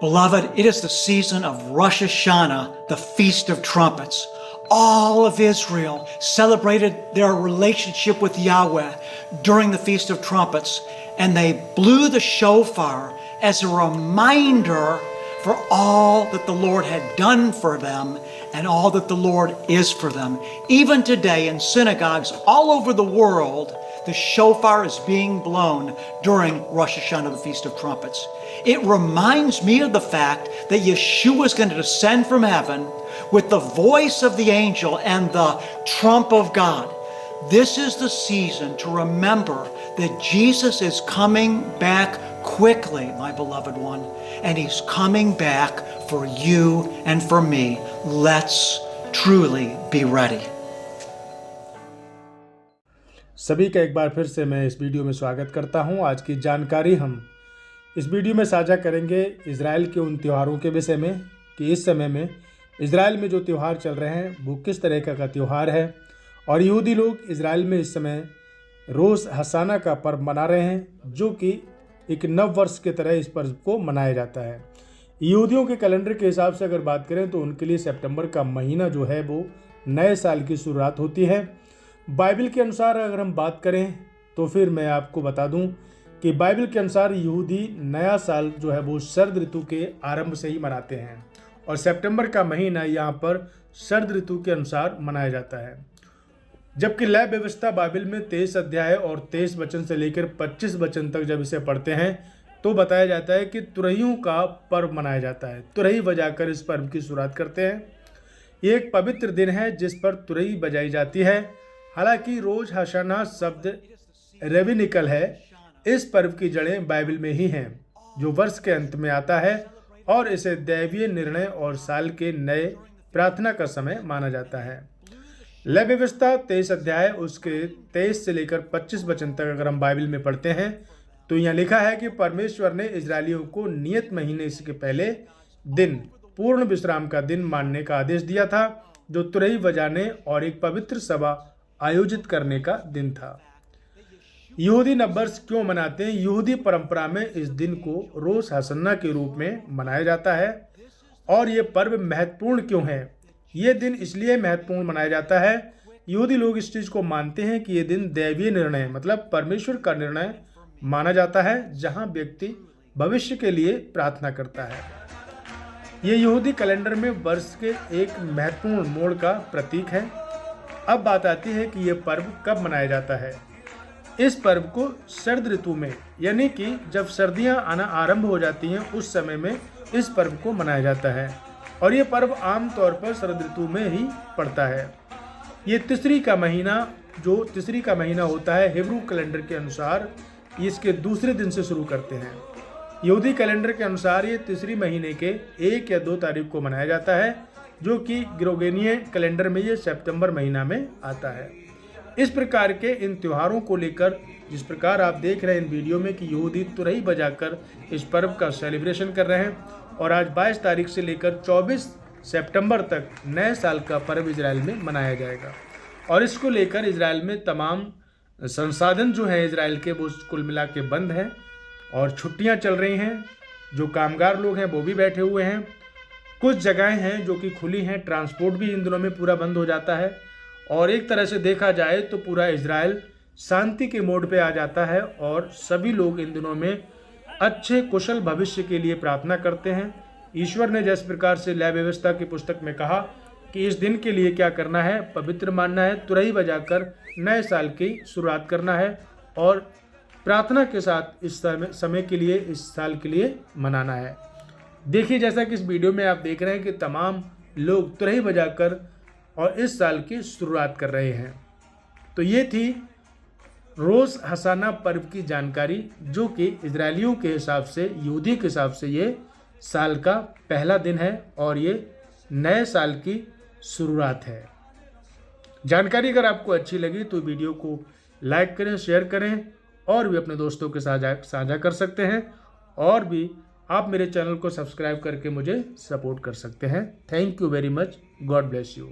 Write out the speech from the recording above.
Beloved, it is the season of Rosh Hashanah, the Feast of Trumpets. All of Israel celebrated their relationship with Yahweh during the Feast of Trumpets, and they blew the shofar as a reminder for all that the Lord had done for them and all that the Lord is for them. Even today in synagogues all over the world, the shofar is being blown during Rosh Hashanah, the Feast of Trumpets. It reminds me of the fact that Yeshua is going to descend from heaven with the voice of the angel and the trump of God. This is the season to remember that Jesus is coming back quickly, my beloved one, and he's coming back for you and for me. Let's truly be ready. सभी का एक बार फिर से मैं इस video में स्वागत करता हूं। आज की जानकारी हम इस वीडियो में साझा करेंगे इजराइल के उन त्योहारों के विषय में कि इस समय में इजराइल में जो त्यौहार चल रहे हैं वो किस तरह का त्यौहार है और यहूदी लोग इजराइल में इस समय रोश हसाना का पर्व मना रहे हैं, जो कि एक नव वर्ष की तरह इस पर्व को मनाया जाता है। यहूदियों के कैलेंडर के हिसाब से अगर बात करें तो उनके लिए सितंबर का महीना जो है वो नए साल की शुरुआत होती है। बाइबल के अनुसार अगर हम बात करें तो फिर मैं आपको बता दूं कि बाइबल के अनुसार यहूदी नया साल जो है वो शरद ऋतु के आरंभ से ही मनाते हैं और सितंबर का महीना यहाँ पर शरद ऋतु के अनुसार मनाया जाता है। जबकि लय व्यवस्था बाइबल में 23 अध्याय और 23 वचन से लेकर 25 वचन तक जब इसे पढ़ते हैं तो बताया जाता है कि तुरहियों का पर्व मनाया जाता है। तुरही बजाकर इस पर्व की शुरुआत करते हैं। ये एक पवित्र दिन है जिस पर तुरही बजाई जाती है। हालांकि रोश हशाना शब्द रेविनिकल है। इस पर्व की जड़ें बाइबल में ही हैं, जो वर्ष के अंत में आता है और इसे दैवीय निर्णय और साल के नए प्रार्थना का समय माना जाता है। लय व्यवस्था 23 अध्याय उसके 23 से लेकर 25 वचन तक अगर हम बाइबल में पढ़ते हैं तो यहाँ लिखा है कि परमेश्वर ने इजरायलियों को नियत महीने के पहले दिन पूर्ण विश्राम का दिन मानने का आदेश दिया था, जो तुरही बजाने और एक पवित्र सभा आयोजित करने का दिन था। यहूदी नववर्ष क्यों मनाते हैं? यहूदी परंपरा में इस दिन को रोश हसन्ना के रूप में मनाया जाता है। और ये पर्व महत्वपूर्ण क्यों है? ये दिन इसलिए महत्वपूर्ण मनाया जाता है, यहूदी लोग इस चीज़ को मानते हैं कि ये दिन दैवीय निर्णय मतलब परमेश्वर का निर्णय माना जाता है, जहाँ व्यक्ति भविष्य के लिए प्रार्थना करता है। ये यहूदी कैलेंडर में वर्ष के एक महत्वपूर्ण मोड़ का प्रतीक है। अब बात आती है कि यह पर्व कब मनाया जाता है। इस पर्व को शरद ऋतु में, यानी कि जब सर्दियां आना आरंभ हो जाती हैं उस समय में इस पर्व को मनाया जाता है और ये पर्व आमतौर पर शरद ऋतु में ही पड़ता है। ये तीसरी का महीना होता है, हिब्रू कैलेंडर के अनुसार इसके दूसरे दिन से शुरू करते हैं। यहूदी कैलेंडर के अनुसार ये तीसरी महीने के 1 या 2 तारीख को मनाया जाता है, जो कि ग्रेगोरियन कैलेंडर में ये सितंबर महीना में आता है। इस प्रकार के इन त्योहारों को लेकर जिस प्रकार आप देख रहे हैं इन वीडियो में कि यहूदी तुरही बजाकर इस पर्व का सेलिब्रेशन कर रहे हैं और आज 22 तारीख से लेकर 24 सितंबर तक नए साल का पर्व इजराइल में मनाया जाएगा। और इसको लेकर इजराइल में तमाम संसाधन जो हैं इजराइल के वो कुल मिला के बंद हैं और छुट्टियां चल रही हैं। जो कामगार लोग हैं वो भी बैठे हुए हैं। कुछ जगहें हैं जो कि खुली हैं, ट्रांसपोर्ट भी इन दिनों में पूरा बंद हो जाता है और एक तरह से देखा जाए तो पूरा इजराइल शांति के मोड पे आ जाता है और सभी लोग इन दिनों में अच्छे कुशल भविष्य के लिए प्रार्थना करते हैं। ईश्वर ने जिस प्रकार से लय व्यवस्था की पुस्तक में कहा कि इस दिन के लिए क्या करना है, पवित्र मानना है, तुरही बजाकर नए साल की शुरुआत करना है और प्रार्थना के साथ इस समय के लिए, इस साल के लिए मनाना है। देखिए, जैसा कि इस वीडियो में आप देख रहे हैं कि तमाम लोग तुरही बजाकर और इस साल की शुरुआत कर रहे हैं। तो ये थी रोश हसाना पर्व की जानकारी, जो कि इजरायलियों के हिसाब से, यहूदी के हिसाब से ये साल का पहला दिन है और ये नए साल की शुरुआत है। जानकारी अगर आपको अच्छी लगी तो वीडियो को लाइक करें, शेयर करें और भी अपने दोस्तों के साथ साझा कर सकते हैं और भी आप मेरे चैनल को सब्सक्राइब करके मुझे सपोर्ट कर सकते हैं। Thank you very much. God bless you.